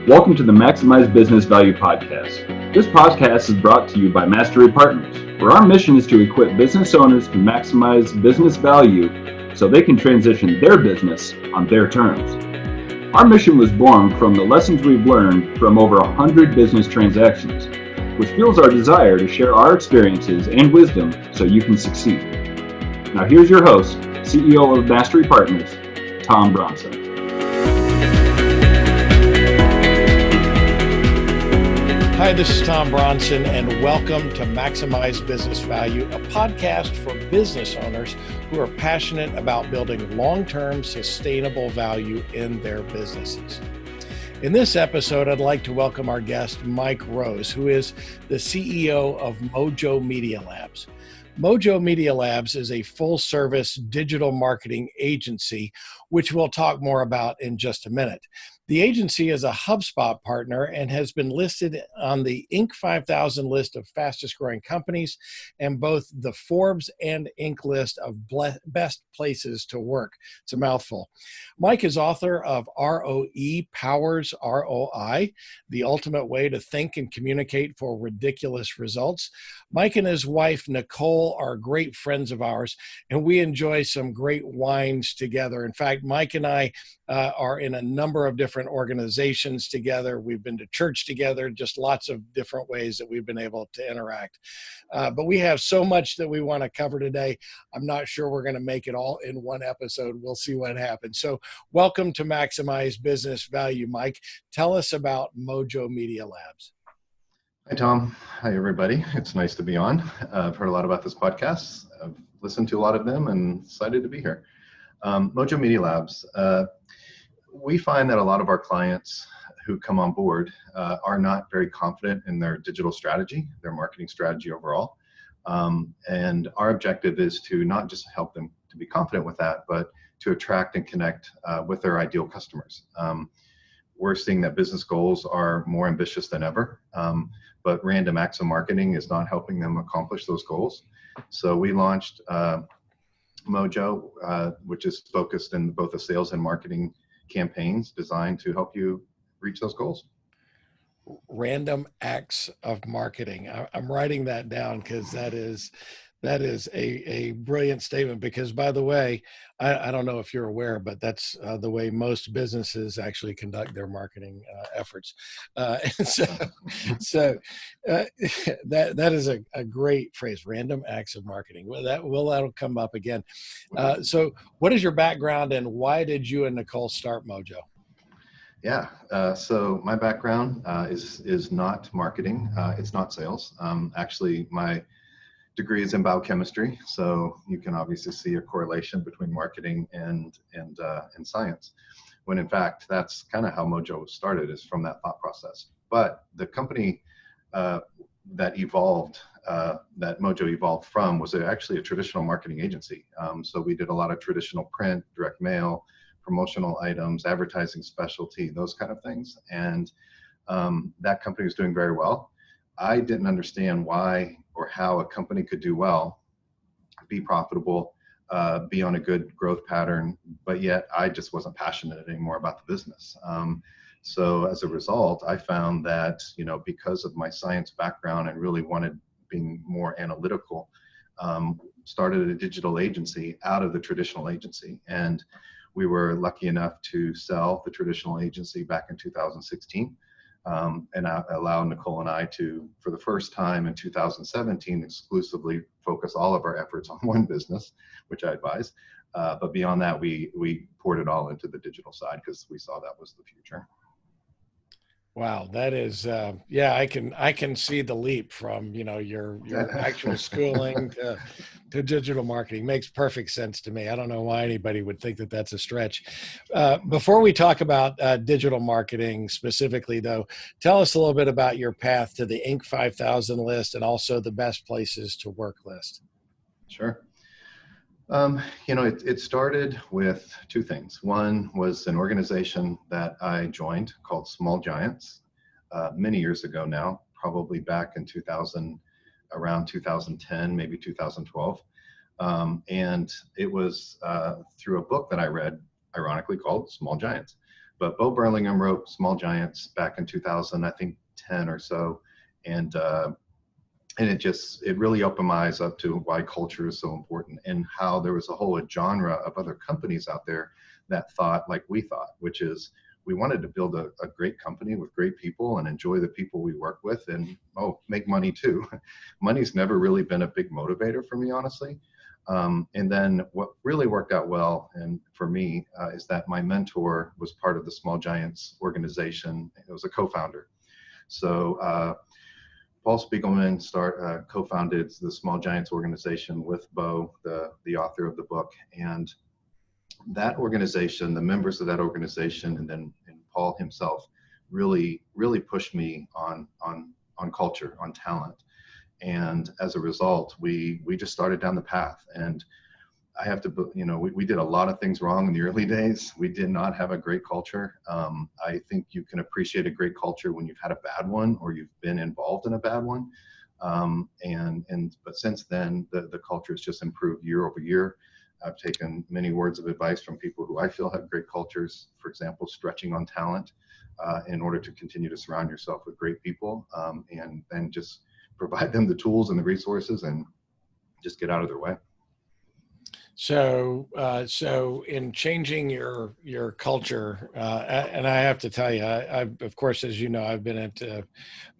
Welcome to the Maximize Business Value Podcast. This podcast is brought to you by Mastery Partners, where our mission is to equip business owners to maximize business value so they can transition their business on their terms. Our mission was born from the lessons we've learned from over 100 business transactions, which fuels our desire to share our experiences and wisdom so you can succeed. Now here's your host, CEO of Mastery Partners, Tom Bronson. Hi, this is Tom Bronson, and welcome to Maximize Business Value, a podcast for business owners who are passionate about building long-term sustainable value in their businesses. In this episode, I'd like to welcome our guest, Mike Rose, who is the CEO of Mojo Media Labs. Mojo Media Labs is a full-service digital marketing agency, which we'll talk more about in just a minute. The agency is a HubSpot partner and has been listed on the Inc. 5000 list of fastest growing companies and both the Forbes and Inc. list of best places to work. It's a mouthful. Mike is author of ROE Powers ROI, the ultimate way to think and communicate for ridiculous results. Mike and his wife, Nicole, are great friends of ours, and we enjoy some great wines together. In fact, Mike and I are in a number of different organizations together. We've been to church together, just lots of different ways that we've been able to interact. But we have so much that we want to cover today. I'm not sure we're going to make it all in one episode. We'll see what happens. So welcome to Maximize Business Value, Mike. Tell us about Mojo Media Labs. Hi, Tom. Hi, everybody. It's nice to be on. I've heard a lot about this podcast. I've listened to a lot of them and excited to be here. Mojo Media Labs. We find that a lot of our clients who come on board are not very confident in their digital strategy, their marketing strategy overall. And our objective is to not just help them to be confident with that, but to attract and connect with their ideal customers. We're seeing that business goals are more ambitious than ever, but random acts of marketing is not helping them accomplish those goals. So we launched Mojo, which is focused in both the sales and marketing campaigns designed to help you reach those goals. Random acts of marketing. I'm writing that down because that is a brilliant statement, because, by the way, I don't know if you're aware, but that's the way most businesses actually conduct their marketing efforts. And so that is a great phrase, random acts of marketing. That'll come up again. So what is your background and why did you and Nicole start Mojo? Yeah, so my background is not marketing. It's not sales. Actually, my degree is in biochemistry, so you can obviously see a correlation between marketing and science, when in fact that's kind of how Mojo started, is from that thought process. But the company that Mojo evolved from was actually a traditional marketing agency. So we did a lot of traditional print, direct mail, promotional items, advertising specialty, those kind of things, and that company was doing very well. I didn't understand why or how a company could do well, be profitable, be on a good growth pattern, but yet I just wasn't passionate anymore about the business. So as a result, I found that, because of my science background and really wanted being more analytical, started a digital agency out of the traditional agency. And we were lucky enough to sell the traditional agency back in 2016. And allow Nicole and I to, for the first time in 2017, exclusively focus all of our efforts on one business, which I advise. But beyond that, we poured it all into the digital side because we saw that was the future. Wow, that is, I can see the leap from, your actual schooling to digital marketing. Makes perfect sense to me. I don't know why anybody would think that that's a stretch. Before we talk about digital marketing specifically, though, tell us a little bit about your path to the Inc. 5000 list and also the best places to work list. Sure. It started with two things. One was an organization that I joined called Small Giants many years ago now, probably back in around 2010, maybe 2012. And it was through a book that I read, ironically called Small Giants. But Bo Burlingham wrote Small Giants back in 2000, I think 10 or so. And it really opened my eyes up to why culture is so important, and how there was a whole genre of other companies out there that thought like we thought, which is we wanted to build a great company with great people and enjoy the people we work with, and make money too. Money's never really been a big motivator for me, honestly. And then what really worked out well, and for me, is that my mentor was part of the Small Giants organization. It was a co-founder. So Paul Spiegelman co-founded the Small Giants organization with Bo, the author of the book. And that organization, the members of that organization, and Paul himself really pushed me on culture, on talent. And as a result, we just started down the path. And I have to, we did a lot of things wrong in the early days. We did not have a great culture. I think you can appreciate a great culture when you've had a bad one or you've been involved in a bad one. But since then, the culture has just improved year over year. I've taken many words of advice from people who I feel have great cultures. For example, stretching on talent in order to continue to surround yourself with great people, and then just provide them the tools and the resources and just get out of their way. So in changing your culture, and I have to tell you, I of course, as you know, I've been at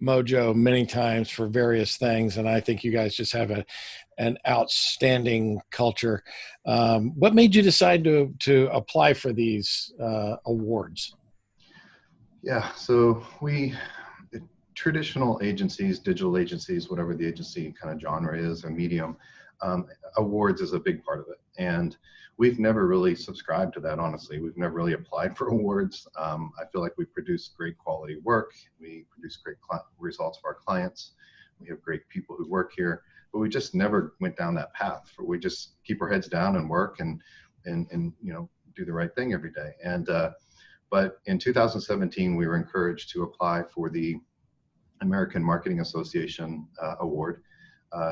Mojo many times for various things, and I think you guys just have an outstanding culture. What made you decide to apply for these awards? Yeah, so traditional agencies, digital agencies, whatever the agency kind of genre is or medium, awards is a big part of it. And we've never really subscribed to that, honestly. We've never really applied for awards. I feel like we produce great quality work. We produce great results for our clients. We have great people who work here, but we just never went down that path. We just keep our heads down and work and do the right thing every day. But in 2017, we were encouraged to apply for the American Marketing Association award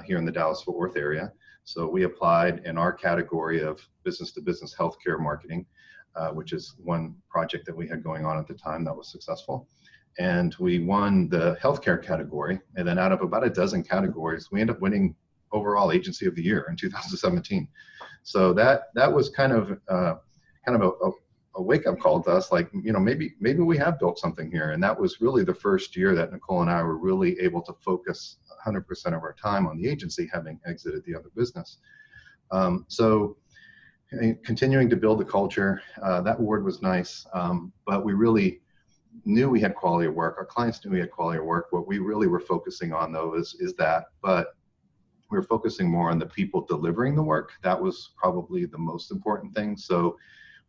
here in the Dallas-Fort Worth area. So we applied in our category of business-to-business healthcare marketing, which is one project that we had going on at the time that was successful. And we won the healthcare category. And then out of about a dozen categories, we ended up winning overall Agency of the Year in 2017. So that was kind of a wake-up call to us, like, maybe we have built something here. And that was really the first year that Nicole and I were really able to focus 100% of our time on the agency, having exited the other business. So continuing to build the culture, that award was nice, but we really knew we had quality of work. Our clients knew we had quality of work. What we really were focusing on, though, is that, but we were focusing more on the people delivering the work. That was probably the most important thing. So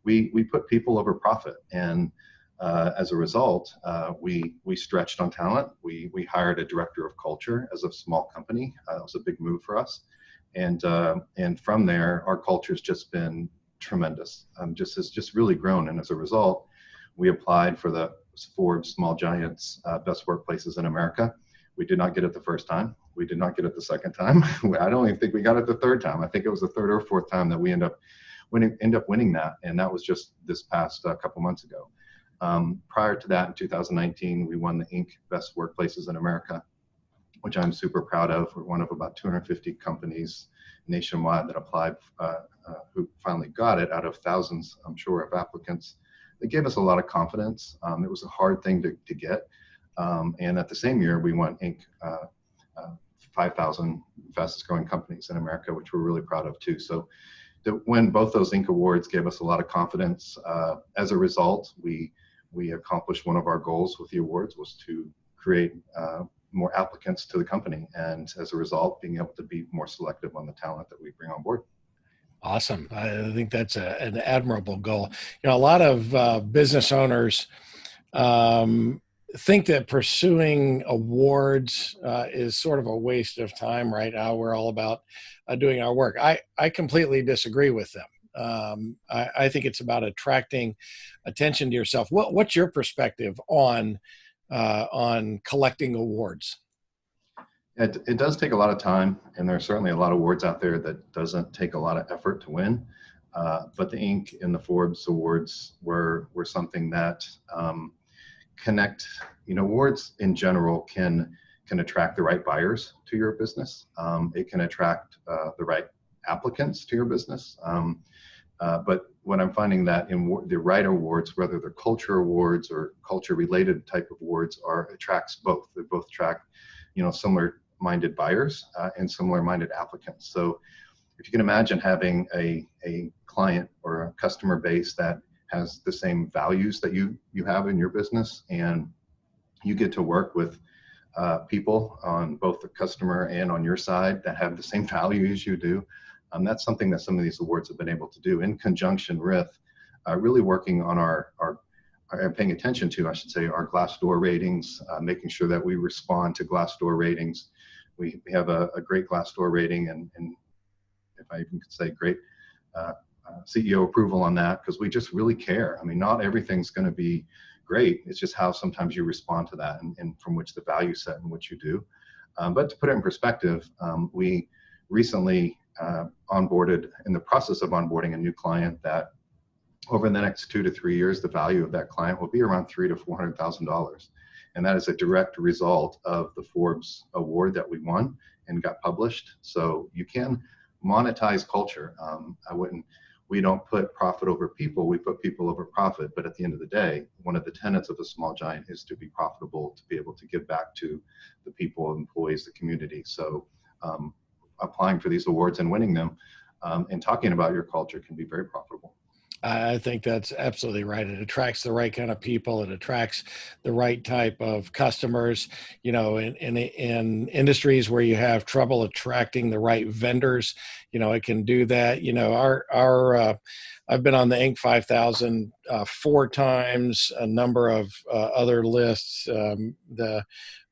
we put people over profit, and as a result, we stretched on talent. We hired a director of culture as a small company. That was a big move for us, and from there, our culture's just been tremendous. Has just really grown, and as a result, we applied for the Forbes Small Giants Best Workplaces in America. We did not get it the first time. We did not get it the second time. I don't even think we got it the third time. I think it was the third or fourth time that we end up winning that, and that was just this past couple months ago. Prior to that, in 2019, we won the Inc. Best Workplaces in America, which I'm super proud of. We're one of about 250 companies nationwide that applied, who finally got it out of thousands, I'm sure, of applicants. It gave us a lot of confidence. It was a hard thing to get. And at the same year, we won Inc. 5,000 fastest growing companies in America, which we're really proud of too. So to win both those Inc. awards gave us a lot of confidence. As a result, we accomplished one of our goals with the awards, was to create more applicants to the company, and as a result, being able to be more selective on the talent that we bring on board. Awesome. I think that's an admirable goal. A lot of business owners think that pursuing awards is sort of a waste of time right now. We're all about doing our work. I completely disagree with them. I think it's about attracting attention to yourself. What's your perspective on collecting awards? It does take a lot of time, and there are certainly a lot of awards out there that doesn't take a lot of effort to win. But the Inc. and the Forbes Awards were something that connect, awards in general can attract the right buyers to your business. It can attract the right applicants to your business. But what I'm finding that in the right awards, whether they're culture awards or culture related type of awards, attracts both. They both attract, similar minded buyers and similar minded applicants. So if you can imagine having a client or a customer base that has the same values that you have in your business, and you get to work with people on both the customer and on your side that have the same values you do, that's something that some of these awards have been able to do in conjunction with really working on our paying attention to, I should say, our Glassdoor ratings, making sure that we respond to Glassdoor ratings. We have a great Glassdoor rating, and if I even could say great CEO approval on that, because we just really care. I mean, not everything's going to be great. It's just how sometimes you respond to that, and from which the value set in which you do. But to put it in perspective, we recently onboarded, in the process of onboarding a new client, that over the next 2 to 3 years, the value of that client will be around $300,000 to $400,000. And that is a direct result of the Forbes award that we won and got published. So you can monetize culture. We don't put profit over people, we put people over profit. But at the end of the day, one of the tenets of a small giant is to be profitable, to be able to give back to the people, employees, the community. So applying for these awards and winning them and talking about your culture can be very profitable. I think that's absolutely right. It attracts the right kind of people. It attracts the right type of customers. In industries where you have trouble attracting the right vendors, it can do that. I've been on the Inc. 5000 4 times, a number of other lists, the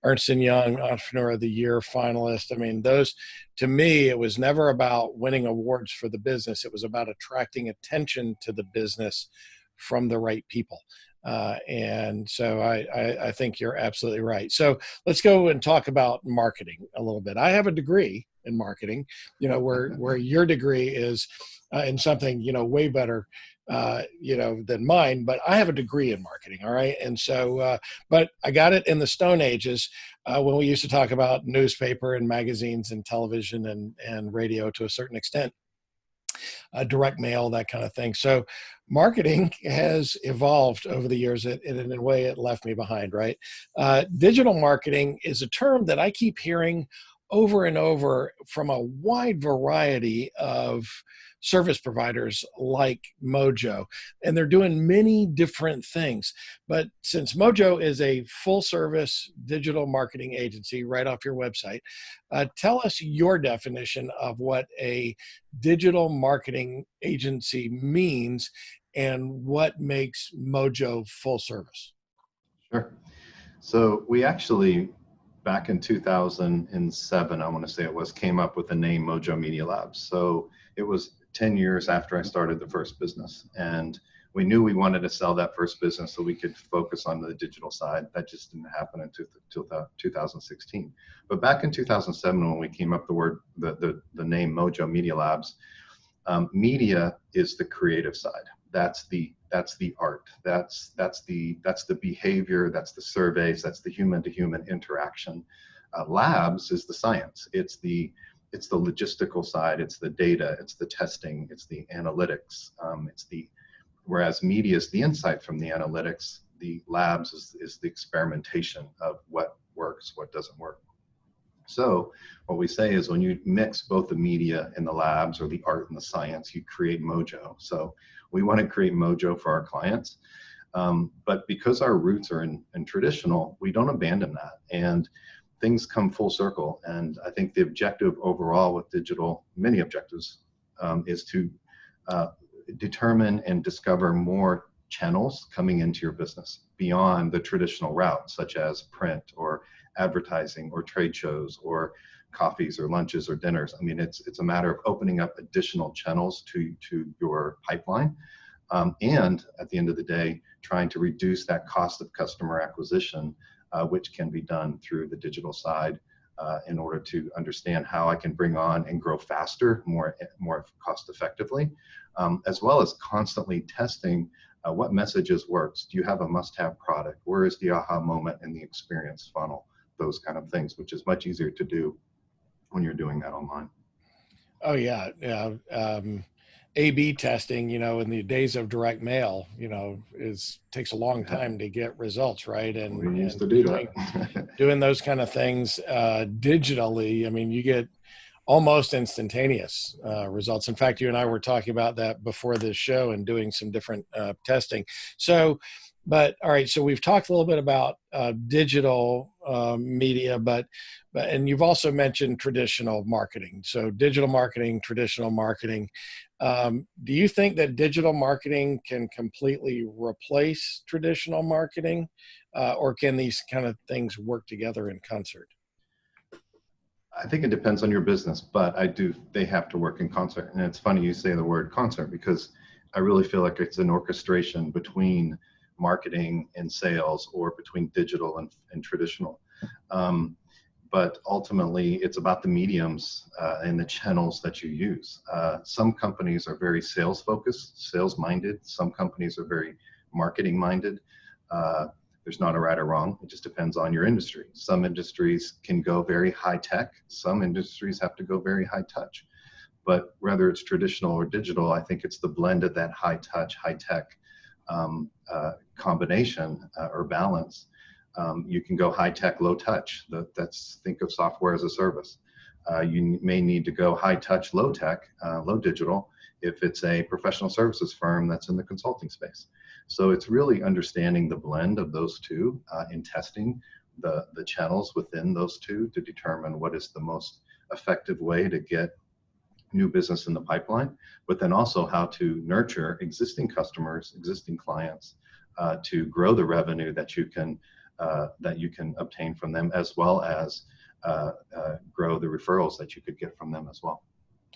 Ernst & Young Entrepreneur of the Year finalist. I mean, those, to me, it was never about winning awards for the business. It was about attracting attention to the business from the right people. And so I think you're absolutely right. So let's go and talk about marketing a little bit. I have a degree in marketing, where your degree is in something, way better than mine, but I have a degree in marketing. All right. And so, but I got it in the Stone Ages, when we used to talk about newspaper and magazines and television and radio to a certain extent, direct mail, that kind of thing. So marketing has evolved over the years, and in a way it left me behind, right? Digital marketing is a term that I keep hearing over and over from a wide variety of service providers like Mojo, and they're doing many different things. But since Mojo is a full service digital marketing agency right off your website, tell us your definition of what a digital marketing agency means and what makes Mojo full service. Sure. So we actually, back in 2007, I want to say it was, came up with the name Mojo Media Labs. So it was 10 years after I started the first business, and we knew we wanted to sell that first business so we could focus on the digital side. That just didn't happen until 2016. But back in 2007, when we came up the name Mojo Media Labs, media is the creative side. That's the art. That's the behavior. That's the surveys. That's the human to human interaction. Labs is the science. It's the logistical side. It's the data. It's the testing. It's the analytics. Whereas media is the insight from the analytics. The labs is the experimentation of what works, what doesn't work. So what we say is, when you mix both the media and the labs, or the art and the science, you create Mojo. So we want to create Mojo for our clients. But because our roots are in traditional, we don't abandon that. And things come full circle. And I think the objective overall with digital, many objectives, is to determine and discover more channels coming into your business beyond the traditional route, such as print or advertising or trade shows or coffees or lunches or dinners. I mean, it's a matter of opening up additional channels to your pipeline. And at the end of the day, trying to reduce that cost of customer acquisition, which can be done through the digital side, in order to understand how I can bring on and grow faster, more cost effectively, as well as constantly testing what messages works. Do you have a must-have product? Where is the aha moment in the experience funnel? Those kind of things, which is much easier to do when you're doing that online. Oh yeah. A/B testing, in the days of direct mail, takes a long time to get results, right? And we used to do that. Doing those kind of things digitally, I mean, you get almost instantaneous results. In fact, you and I were talking about that before this show and doing some different testing. So, but all right, so we've talked a little bit about digital media, and you've also mentioned traditional marketing. So digital marketing, traditional marketing. Do you think that digital marketing can completely replace traditional marketing, or can these kind of things work together in concert? I think it depends on your business, but they have to work in concert. And it's funny you say the word concert, because I really feel like it's an orchestration between marketing and sales, or between digital and traditional. But ultimately, it's about the mediums and the channels that you use. Some companies are very sales focused, sales minded. Some companies are very marketing minded. There's not a right or wrong. It just depends on your industry. Some industries can go very high tech. Some industries have to go very high touch. But whether it's traditional or digital, I think it's the blend of that high touch, high tech combination or balance. You can go high tech, low touch. Think of software as a service. You may need to go high touch, low tech, low digital if it's a professional services firm that's in the consulting space. So it's really understanding the blend of those two in testing the channels within those two to determine what is the most effective way to get new business in the pipeline, but then also how to nurture existing customers, existing clients, to grow the revenue that you can obtain from them, as well as grow the referrals that you could get from them as well.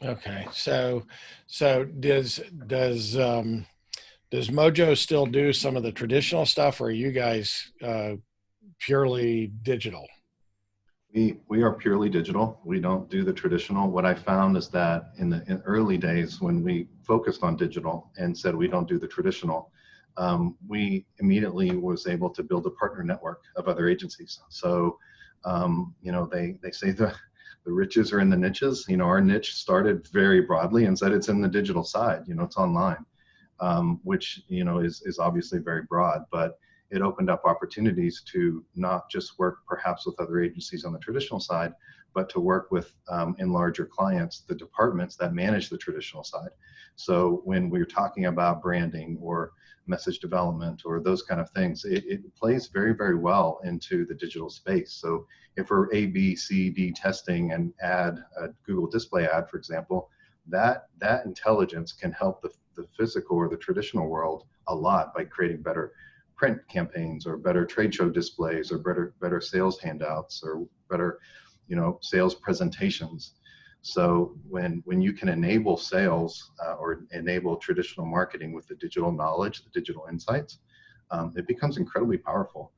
Okay, so does Mojo still do some of the traditional stuff, or are you guys purely digital? We are purely digital. We don't do the traditional. What I found is that in early days, when we focused on digital and said we don't do the traditional, we immediately was able to build a partner network of other agencies. So, they say the riches are in the niches. Our niche started very broadly and said it's in the digital side. It's online, which is obviously very broad, but it opened up opportunities to not just work perhaps with other agencies on the traditional side, but to work with in larger clients, the departments that manage the traditional side. So when we're talking about branding or message development or those kind of things, it plays very, very well into the digital space. So if we're A, B, C, D testing and add a Google display ad, for example, that intelligence can help the physical or the traditional world a lot by creating better print campaigns or better trade show displays or better sales handouts or better sales presentations. So when you can enable sales or enable traditional marketing with the digital knowledge, the digital insights, it becomes incredibly powerful.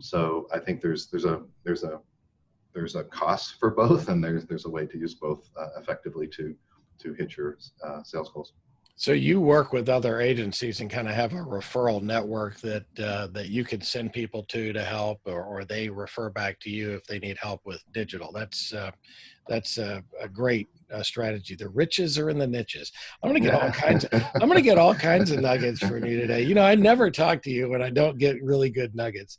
So I think there's a cost for both, and there's a way to use both effectively to hit your sales goals. So you work with other agencies and kind of have a referral network that you can send people to help, or they refer back to you if they need help with digital. That's a great strategy. The riches are in the niches. I'm going to get all kinds. I'm going to get all kinds of nuggets from you today. I never talk to you when I don't get really good nuggets.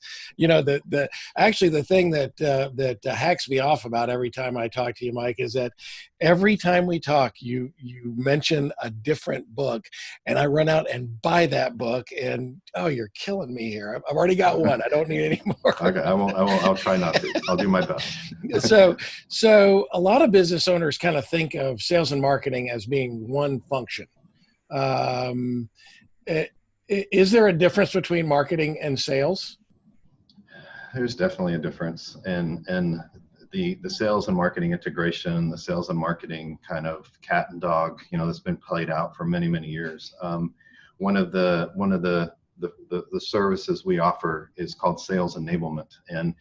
Actually the thing that hacks me off about every time I talk to you, Mike, is that every time we talk, you mention a different book, and I run out and buy that book. And you're killing me here. I've already got one. I don't need any more. Okay, I won't. I'll try not to. I'll do my best. So a lot of business owners kind of think of sales and marketing as being one function. Is there a difference between marketing and sales? There's definitely a difference, and the sales and marketing integration, the sales and marketing kind of cat and dog, that's been played out for many, many years. One of the services we offer is called sales enablement, and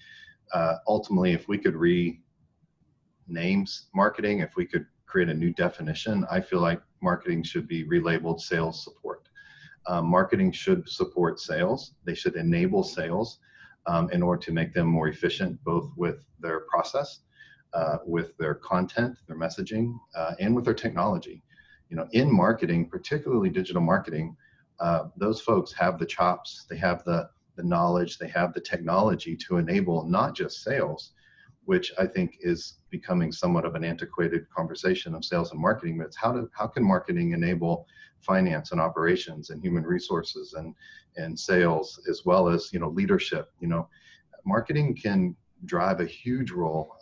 ultimately, if we could rename marketing, if we could create a new definition. I feel like marketing should be relabeled sales support. Marketing should support sales. They should enable sales in order to make them more efficient, both with their process, with their content, their messaging, and with their technology. In marketing, particularly digital marketing, those folks have the chops, they have the knowledge, they have the technology to enable not just sales, which I think is becoming somewhat of an antiquated conversation of sales and marketing, but it's how can marketing enable finance and operations and human resources and sales, as well as leadership. Marketing can drive a huge role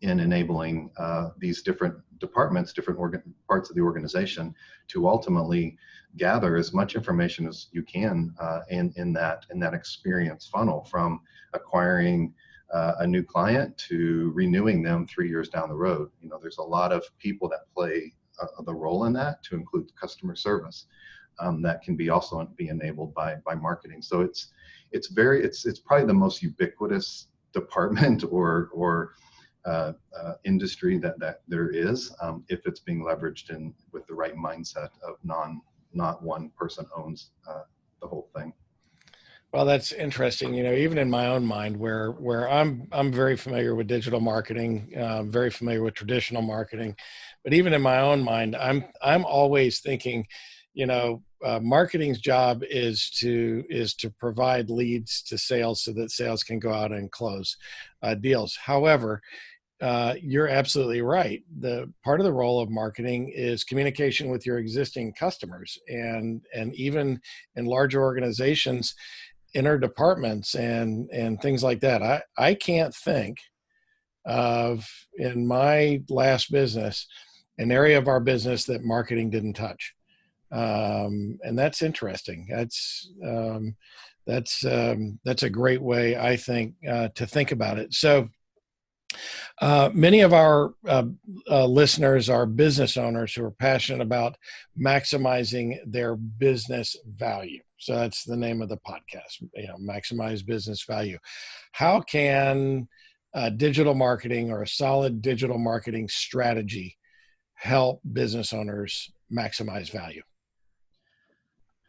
in enabling these different departments, different parts of the organization, to ultimately gather as much information as you can in that experience funnel, from acquiring a new client to renewing them 3 years down the road. There's a lot of people that play the role in that, to include customer service, that can also be enabled by marketing. So it's probably the most ubiquitous department or industry that there is, if it's being leveraged with the right mindset of not one person owns the whole thing. Well, that's interesting. Even in my own mind, where I'm very familiar with digital marketing, very familiar with traditional marketing, but even in my own mind, I'm always thinking, marketing's job is to provide leads to sales so that sales can go out and close deals. However, you're absolutely right. The part of the role of marketing is communication with your existing customers, and even in larger organizations, inner departments and things like that. I can't think of, in my last business, an area of our business that marketing didn't touch. And that's interesting. That's a great way, I think, to think about it. So many of our listeners are business owners who are passionate about maximizing their business value. So that's the name of the podcast, Maximize Business Value. How can digital marketing, or a solid digital marketing strategy, help business owners maximize value?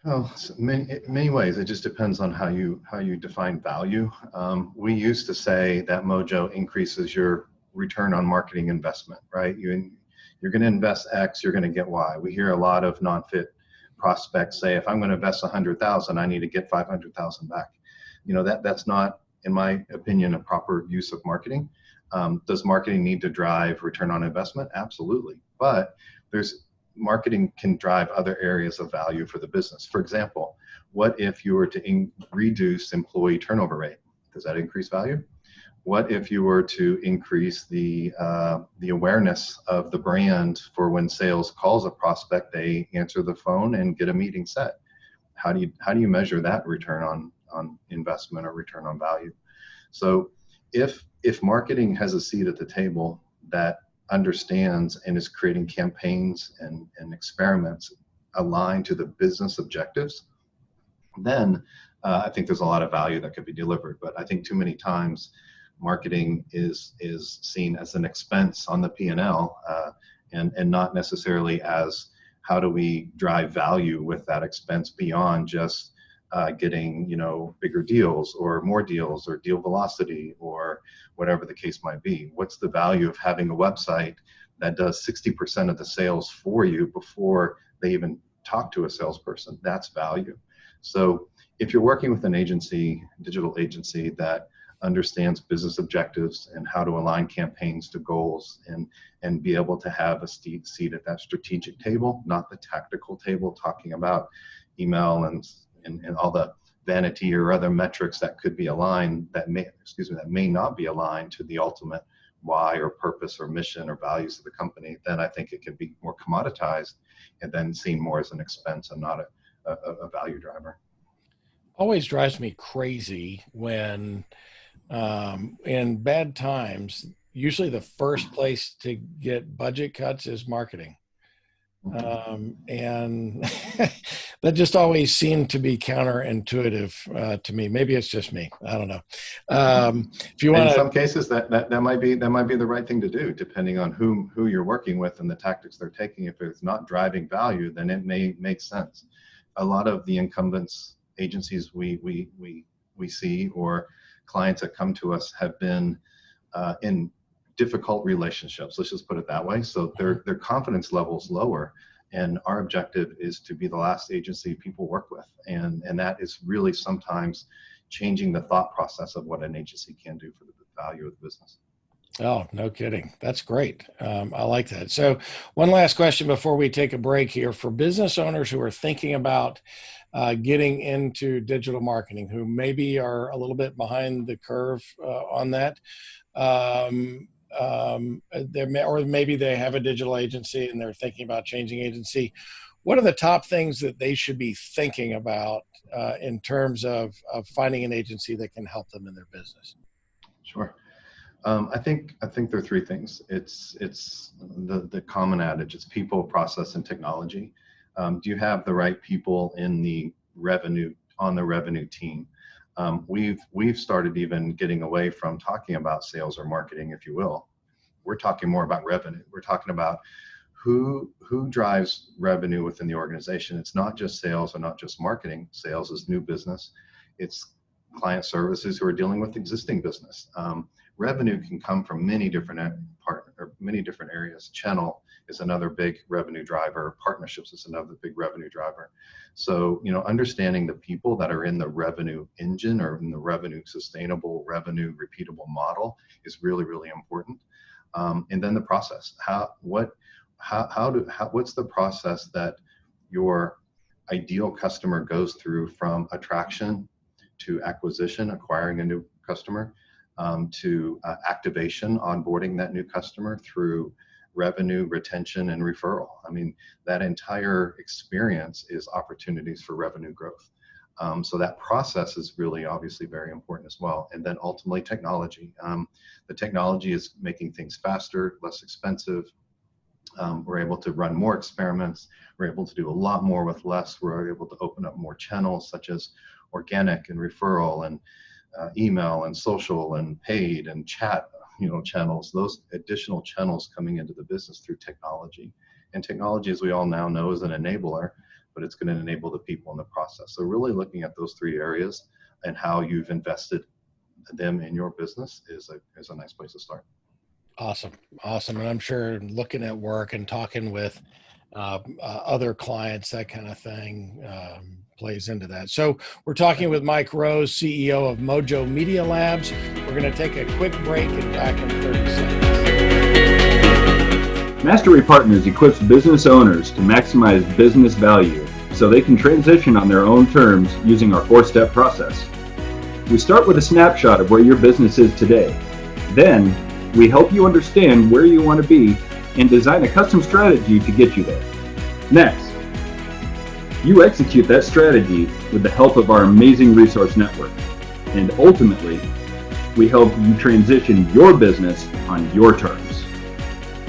Oh, so many ways. It just depends on how you define value. We used to say that Mojo increases your return on marketing investment, right? You're going to invest X, you're going to get Y. We hear a lot of non-fit prospects say, if I'm going to invest 100,000, I need to get 500,000 back. That's not, in my opinion, a proper use of marketing. Does marketing need to drive return on investment? Absolutely. But marketing can drive other areas of value for the business. For example, what if you were to reduce employee turnover rate? Does that increase value? What if you were to increase the awareness of the brand for when sales calls a prospect, they answer the phone and get a meeting set? How do you measure that return on investment or return on value? So if marketing has a seat at the table that understands and is creating campaigns and experiments aligned to the business objectives, then I think there's a lot of value that could be delivered. But I think too many times marketing is seen as an expense on the P&L, and not necessarily as how do we drive value with that expense beyond just getting bigger deals or more deals or deal velocity or whatever the case might be. What's the value of having a website that does 60% of the sales for you before they even talk to a salesperson? That's value. So if you're working with an agency, digital agency, that understands business objectives and how to align campaigns to goals and be able to have a seat at that strategic table, not the tactical table talking about email and all the vanity or other metrics that could be aligned that may not be aligned to the ultimate why or purpose or mission or values of the company, then I think it can be more commoditized and then seen more as an expense and not a value driver. Always drives me crazy when in bad times, usually the first place to get budget cuts is marketing. And That just always seemed to be counterintuitive to me. Maybe it's just me. I don't know. If you want in some cases, that might be the right thing to do, depending on who you're working with and the tactics they're taking. If it's not driving value, then it may make sense. A lot of the incumbents agencies we see, or clients that come to us, have been in difficult relationships. Let's just put it that way. So their confidence level's lower. And our objective is to be the last agency people work with. And that is really sometimes changing the thought process of what an agency can do for the value of the business. Oh, no kidding. That's great. I like that. So one last question before we take a break here. For business owners who are thinking about getting into digital marketing, who maybe are a little bit behind the curve on that, or maybe they have a digital agency and they're thinking about changing agency. What are the top things that they should be thinking about in terms of finding an agency that can help them in their business? Sure. I think there are three things. It's the common adage. It's people, process, and technology. Do you have the right people on the revenue team? We've started even getting away from talking about sales or marketing, if you will. We're talking more about revenue. We're talking about who drives revenue within the organization. It's not just sales or not just marketing. Sales is new business. It's client services who are dealing with existing business. Revenue can come from many different areas. Channel is another big revenue driver. Partnerships is another big revenue driver. So, understanding the people that are in the revenue engine or in the revenue sustainable, revenue repeatable model is really, really important. And then the process. What's the process that your ideal customer goes through from attraction to acquisition, acquiring a new customer, to activation, onboarding that new customer, through revenue, retention, and referral. I mean, that entire experience is opportunities for revenue growth. So that process is really obviously very important as well. And then ultimately technology. The technology is making things faster, less expensive. We're able to run more experiments. We're able to do a lot more with less. We're able to open up more channels, such as organic and referral and email and social and paid and chat, channels. Those additional channels coming into the business through technology. And technology, as we all now know, is an enabler, but it's going to enable the people in the process. So really looking at those three areas and how you've invested them in your business is a nice place to start. Awesome. And I'm sure looking at work and talking with other clients, that kind of thing plays into that. So we're talking with Mike Rose, CEO of Mojo Media Labs. We're going to take a quick break and back in 30 seconds. Mastery Partners equips business owners to maximize business value so they can transition on their own terms using our 4-step process. We start with a snapshot of where your business is today. Then we help you understand where you want to be and design a custom strategy to get you there. Next, you execute that strategy with the help of our amazing resource network. And ultimately, we help you transition your business on your terms.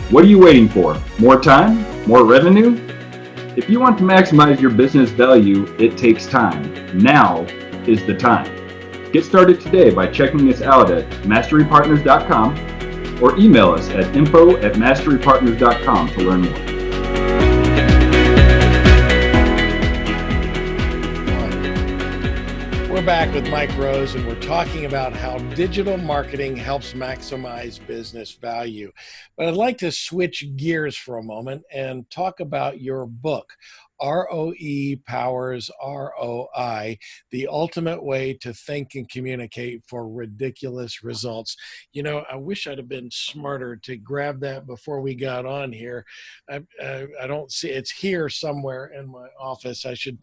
What are you waiting for? More time? More revenue? If you want to maximize your business value, it takes time. Now is the time. Get started today by checking us out at masterypartners.com or email us at info@masterypartners.com to learn more. We're back with Mike Rose, and we're talking about how digital marketing helps maximize business value. But I'd like to switch gears for a moment and talk about your book, ROE Powers ROI, the ultimate way to think and communicate for ridiculous results. I wish I'd have been smarter to grab that before we got on here. I don't see it's here somewhere in my office. I should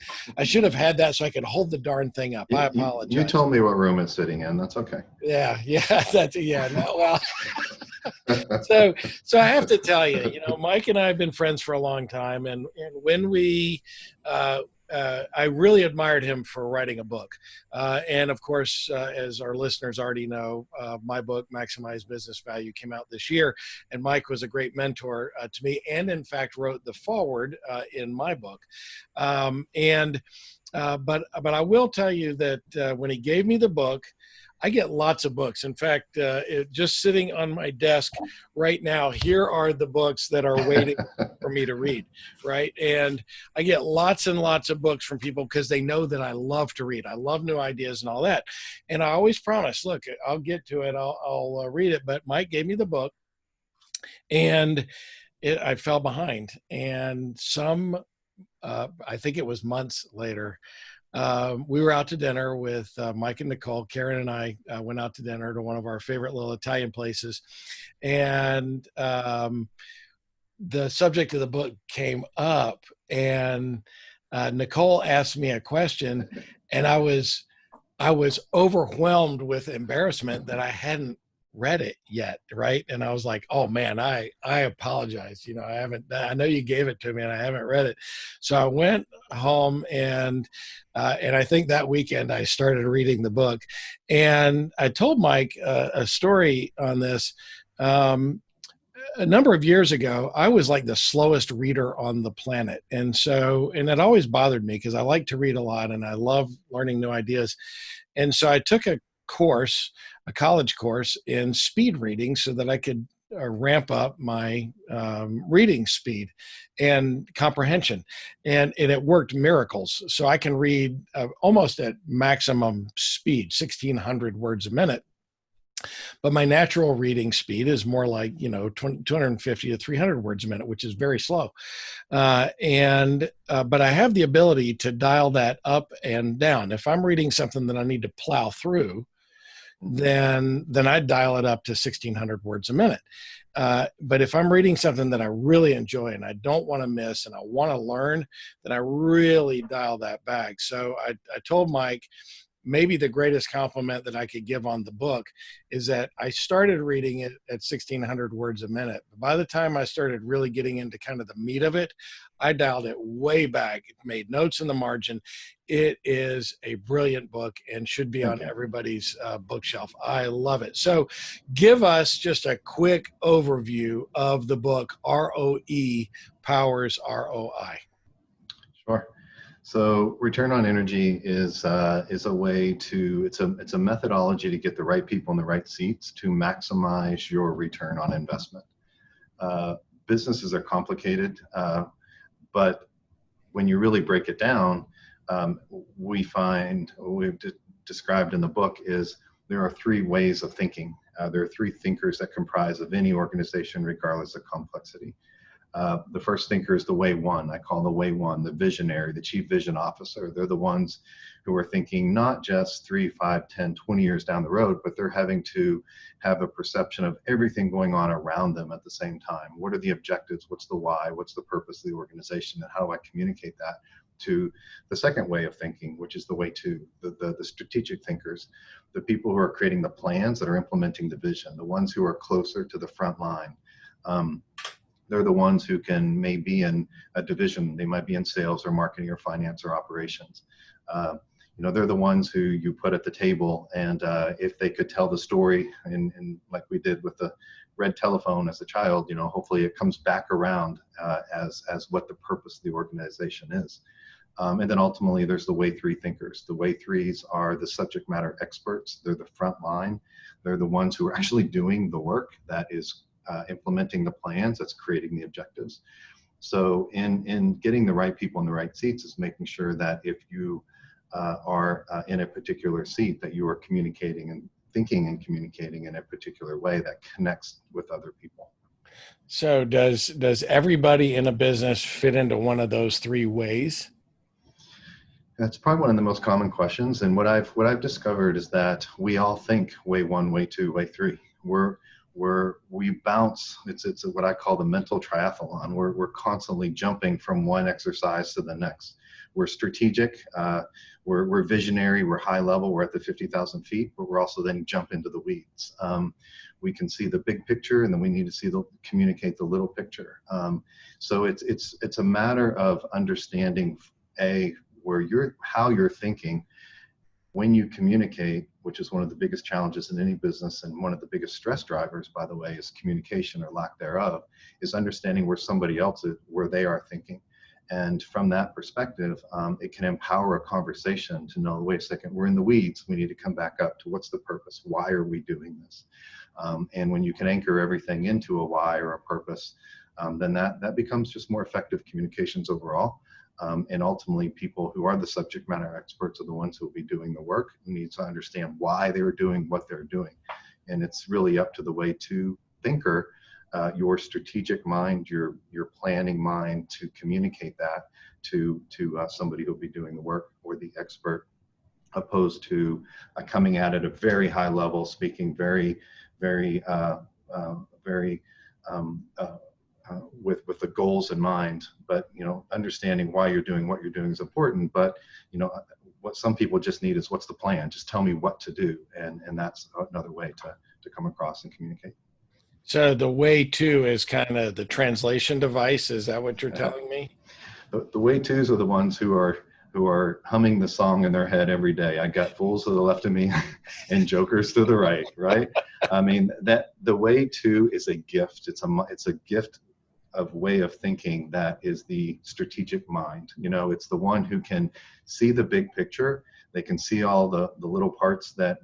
have had that so I could hold the darn thing up. I apologize. You told me what room it's sitting in. That's okay. Yeah. Well. So I have to tell you, Mike and I have been friends for a long time, and when we I really admired him for writing a book. And of course, as our listeners already know, my book, Maximize Business Value, came out this year. And Mike was a great mentor to me, and in fact wrote the foreword in my book. But I will tell you that when he gave me the book, I get lots of books. In fact, just sitting on my desk right now, here are the books that are waiting for me to read, right? And I get lots and lots of books from people because they know that I love to read. I love new ideas and all that. And I always promise, look, I'll get to it. I'll read it. But Mike gave me the book, and I fell behind. And I think it was months later, we were out to dinner with Mike and Nicole. Karen and I went out to dinner to one of our favorite little Italian places. And the subject of the book came up, and Nicole asked me a question, and I was overwhelmed with embarrassment that I hadn't read it yet, right? And I was like, oh man, I apologize. I know you gave it to me and I haven't read it. So I went home and I think that weekend I started reading the book. And I told Mike a story on this. A number of years ago, I was like the slowest reader on the planet. And it always bothered me because I like to read a lot and I love learning new ideas. And so I took a college course in speed reading so that I could ramp up my reading speed and comprehension. And it worked miracles. So I can read almost at maximum speed, 1,600 words a minute. But my natural reading speed is more like, 250 to 300 words a minute, which is very slow. But I have the ability to dial that up and down. If I'm reading something that I need to plow through, then I dial it up to 1,600 words a minute. But if I'm reading something that I really enjoy and I don't want to miss and I want to learn, then I really dial that back. So I told Mike, maybe the greatest compliment that I could give on the book is that I started reading it at 1,600 words a minute. But by the time I started really getting into kind of the meat of it, I dialed it way back, made notes in the margin. It is a brilliant book and should be on everybody's bookshelf. I love it. So give us just a quick overview of the book, ROE Powers ROI. Sure. So return on energy is a way to, it's a methodology to get the right people in the right seats to maximize your return on investment. Businesses are complicated, but when you really break it down, we find, what we've described in the book is there are three ways of thinking. There are three thinkers that comprise of any organization, regardless of complexity. The first thinker is the way one. I call the way one, the visionary, the chief vision officer. They're the ones who are thinking not just 3, 5, 10, 20 years down the road, but they're having to have a perception of everything going on around them at the same time. What are the objectives? What's the why? What's the purpose of the organization? And how do I communicate that to the second way of thinking, which is the way two, the strategic thinkers, the people who are creating the plans that are implementing the vision, the ones who are closer to the front line. They're the ones who may be in a division. They might be in sales or marketing or finance or operations. They're the ones who you put at the table, and if they could tell the story, and like we did with the red telephone as a child, hopefully it comes back around as what the purpose of the organization is. And then ultimately there's the way three thinkers. The way threes are the subject matter experts. They're the front line. They're the ones who are actually doing the work that is implementing the plans, that's creating the objectives. So in getting the right people in the right seats is making sure that if you are in a particular seat, that you are communicating and thinking and communicating in a particular way that connects with other people. So does everybody in a business fit into one of those three ways? That's probably one of the most common questions. And what I've discovered is that we all think way one, way two, way three. We bounce. It's what I call the mental triathlon. We're constantly jumping from one exercise to the next. We're strategic. We're visionary. We're high level. We're at the 50,000 feet, but we're also then jump into the weeds. We can see the big picture, and then we need to communicate the little picture. So it's a matter of understanding how you're thinking when you communicate, which is one of the biggest challenges in any business, and one of the biggest stress drivers, by the way, is communication or lack thereof, is understanding where somebody else is, where they are thinking. And from that perspective, it can empower a conversation to know, wait a second, we're in the weeds. We need to come back up to what's the purpose? Why are we doing this? And when you can anchor everything into a why or a purpose, then that becomes just more effective communications overall. And ultimately, people who are the subject matter experts are the ones who will be doing the work, who need to understand why they're doing what they're doing. And it's really up to the way to thinker, your strategic mind, your planning mind, to communicate that to somebody who'll be doing the work, or the expert, opposed to coming at it at a very high level, speaking very with the goals in mind. But understanding why you're doing what you're doing is important. But what some people just need is, what's the plan? Just tell me what to do, and that's another way to come across and communicate. So the way to is kind of the translation device. Is that what you're telling me? The way tos are the ones who are humming the song in their head every day. I got fools to the left of me and jokers to the right, right? I mean, that the way to is a gift. It's a gift of way of thinking that is the strategic mind. It's the one who can see the big picture. They can see all the little parts that's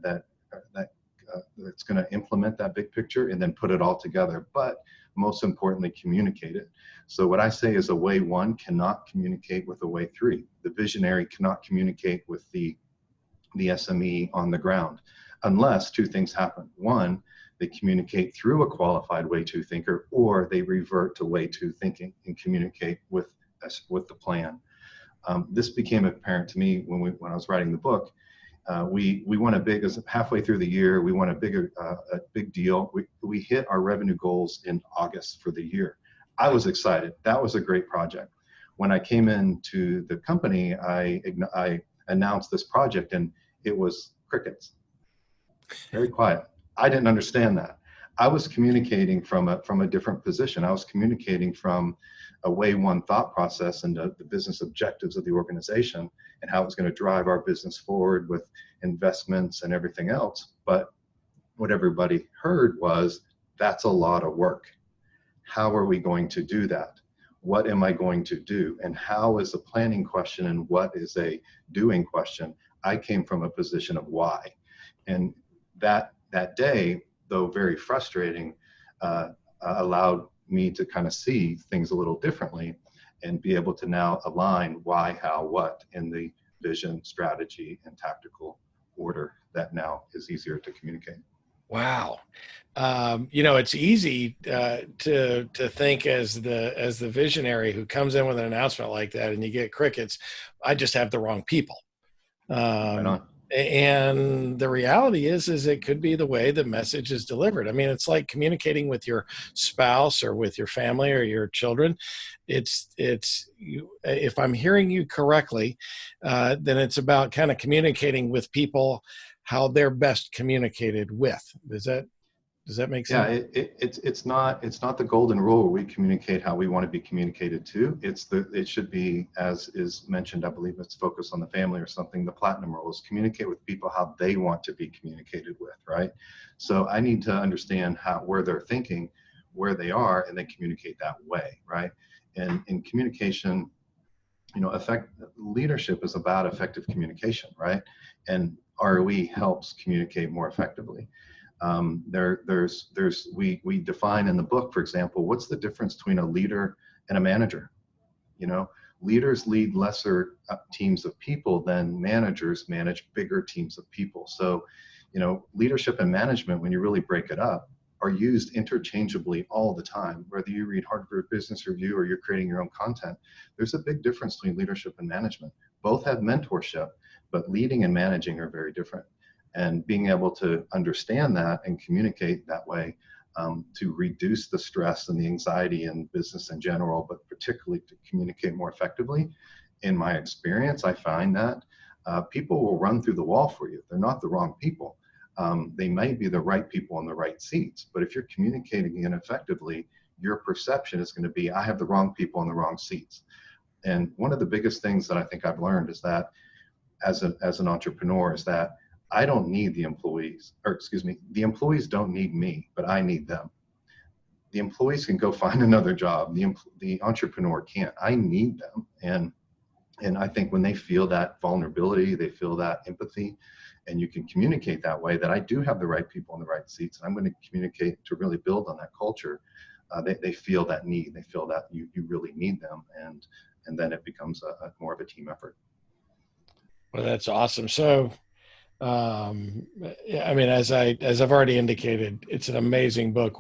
going to implement that big picture, and then put it all together. But most importantly, communicate it. So what I say is, a way one cannot communicate with a way three. The visionary cannot communicate with the SME on the ground, unless two things happen. One, they communicate through a qualified way two thinker, or they revert to way two thinking and communicate with the plan. This became apparent to me when I was writing the book. We won halfway through the year, we won a big deal. We hit our revenue goals in August for the year. I was excited. That was a great project. When I came into the company, I announced this project, and it was crickets. Very quiet. I didn't understand that. I was communicating from a different position. I was communicating from a way one thought process and the business objectives of the organization, and how it's going to drive our business forward with investments and everything else. But what everybody heard was, that's a lot of work. How are we going to do that? What am I going to do? And how is a planning question, and what is a doing question? I came from a position of why. And that day, though very frustrating, allowed me to kind of see things a little differently, and be able to now align why, how, what in the vision, strategy, and tactical order that now is easier to communicate. Wow. It's easy to think as the visionary who comes in with an announcement like that, and you get crickets. I just have the wrong people. Right on. And the reality is it could be the way the message is delivered. I mean, it's like communicating with your spouse or with your family or your children. It's you, if I'm hearing you correctly, then it's about kind of communicating with people how they're best communicated with. Does that make sense? Yeah, it's not the golden rule where we communicate how we want to be communicated to. It should be, as is mentioned, I believe it's Focus on the Family or something, the platinum rule is communicate with people how they want to be communicated with, right? So I need to understand where they're thinking, where they are, and then communicate that way, right? And in communication, leadership is about effective communication, right? And ROE helps communicate more effectively. We define in the book, for example, what's the difference between a leader and a manager? Leaders lead lesser teams of people than managers manage bigger teams of people. So, leadership and management, when you really break it up, are used interchangeably all the time. Whether you read Harvard Business Review or you're creating your own content, there's a big difference between leadership and management. Both have mentorship, but leading and managing are very different. And being able to understand that and communicate that way to reduce the stress and the anxiety in business in general, but particularly to communicate more effectively. In my experience, I find that people will run through the wall for you. They're not the wrong people. They may be the right people in the right seats, but if you're communicating ineffectively, your perception is going to be, I have the wrong people in the wrong seats. And one of the biggest things that I think I've learned is that as an entrepreneur is that I don't need the employees, or excuse me, the employees don't need me, but I need them. The employees can go find another job. The entrepreneur can't. I need them. And I think when they feel that vulnerability, they feel that empathy, and you can communicate that way, that I do have the right people in the right seats, and I'm going to communicate to really build on that culture. They feel that need. They feel that you really need them, and then it becomes a more of a team effort. Well, that's awesome. So, I mean, as I've already indicated, it's an amazing book.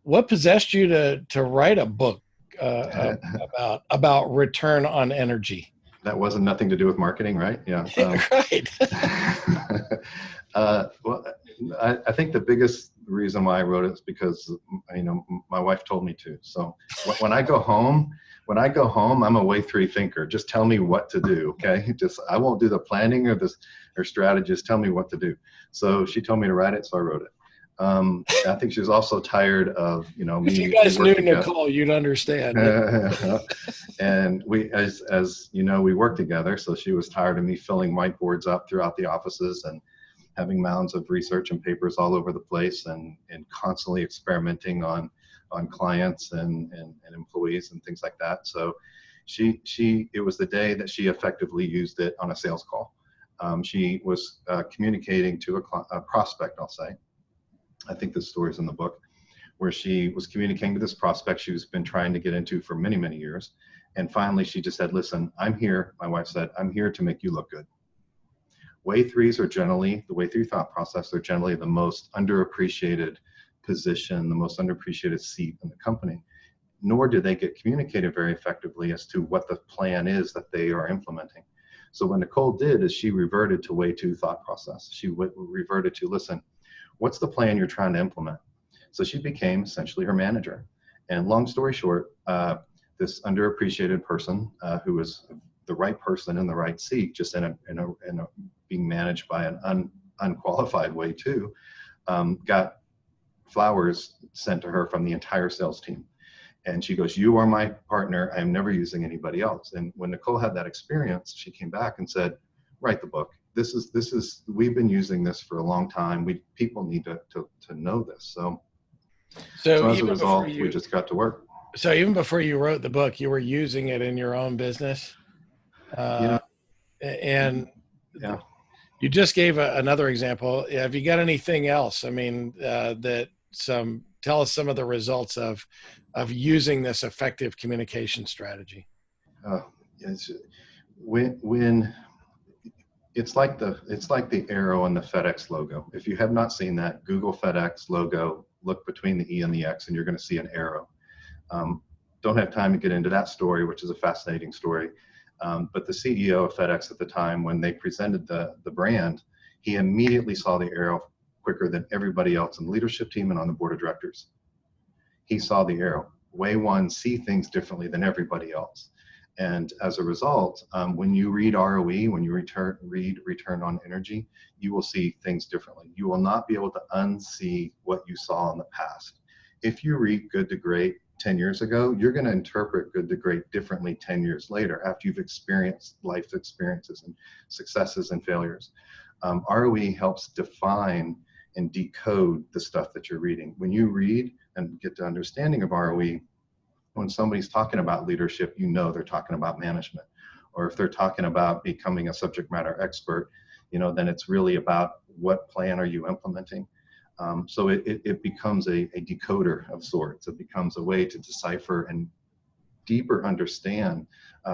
What possessed you to write a book about return on energy? That wasn't nothing to do with marketing, right? Yeah. Right. Well, I think the biggest reason why I wrote it is because, my wife told me to. So when I go home, I'm a way through thinker. Just tell me what to do. Okay. I won't do the planning or strategy. Just tell me what to do. So she told me to write it. So I wrote it. I think she was also tired of, me. If you guys knew Nicole, you'd understand. And we, as you know, we work together. So she was tired of me filling whiteboards up throughout the offices and having mounds of research and papers all over the place, and constantly experimenting on clients and employees and things like that. So it was the day that she effectively used it on a sales call. She was communicating to a prospect, I'll say. I think this story's in the book, where she was communicating to this prospect she's been trying to get into for many, many years. And finally, she just said, listen, I'm here. My wife said, I'm here to make you look good. Way threes are generally, the way through thought process, they're generally the most underappreciated position, the most underappreciated seat in the company. Nor do they get communicated very effectively as to what the plan is that they are implementing. So what Nicole did is she reverted to way two thought process. She reverted to, listen, what's the plan you're trying to implement? So she became essentially her manager. And long story short, this underappreciated person who was the right person in the right seat, just in a being managed by an unqualified way too, got flowers sent to her from the entire sales team. And she goes, you are my partner. I'm never using anybody else. And when Nicole had that experience, she came back and said, write the book. This is we've been using this for a long time. People need to know this. So as a result, we just got to work. So even before you wrote the book, you were using it in your own business. And yeah, you just gave another example. Have you got anything else? I mean, tell us some of the results of using this effective communication strategy. When it's like the arrow on the FedEx logo. If you have not seen that, Google FedEx logo, look between the E and the X, and you're going to see an arrow. Don't have time to get into that story, which is a fascinating story. But the CEO of FedEx at the time, when they presented the brand, he immediately saw the arrow quicker than everybody else in the leadership team and on the board of directors. He saw the arrow. Way one, see things differently than everybody else. And as a result, when you read ROE, when you read return on energy, you will see things differently. You will not be able to unsee what you saw in the past. If you read good to great 10 years ago, you're going to interpret good to great differently 10 years later after you've experienced life experiences and successes and failures. ROE helps define and decode the stuff that you're reading. When you read and get to understanding of ROE, when somebody's talking about leadership, you know they're talking about management. Or if they're talking about becoming a subject matter expert, then it's really about what plan are you implementing. So it becomes a decoder of sorts. It becomes a way to decipher and deeper understand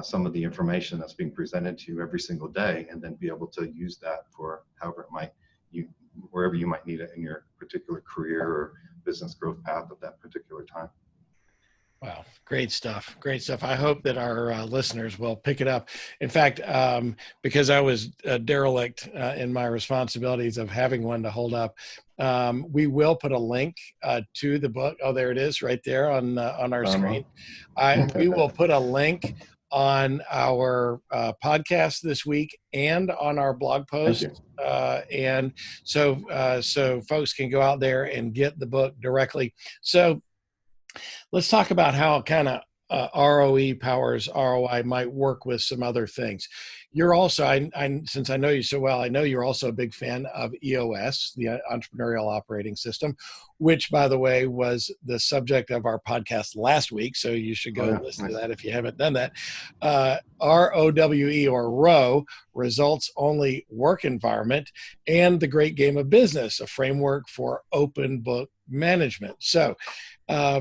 some of the information that's being presented to you every single day, and then be able to use that for wherever you might need it in your particular career or business growth path at that particular time. Wow. Great stuff. Great stuff. I hope that our listeners will pick it up. In fact, because I was derelict in my responsibilities of having one to hold up, we will put a link to the book. Oh, there it is right there on our screen. We will put a link on our podcast this week and on our blog post. And so folks can go out there and get the book directly. So let's talk about how kind of ROE Powers ROI might work with some other things. You're also, since I know you so well, I know you're also a big fan of EOS, the Entrepreneurial Operating System, which, by the way, was the subject of our podcast last week. So you should go listen to that if you haven't done that. ROWE, or ROW, Results Only Work Environment, and The Great Game of Business, a framework for open book management. So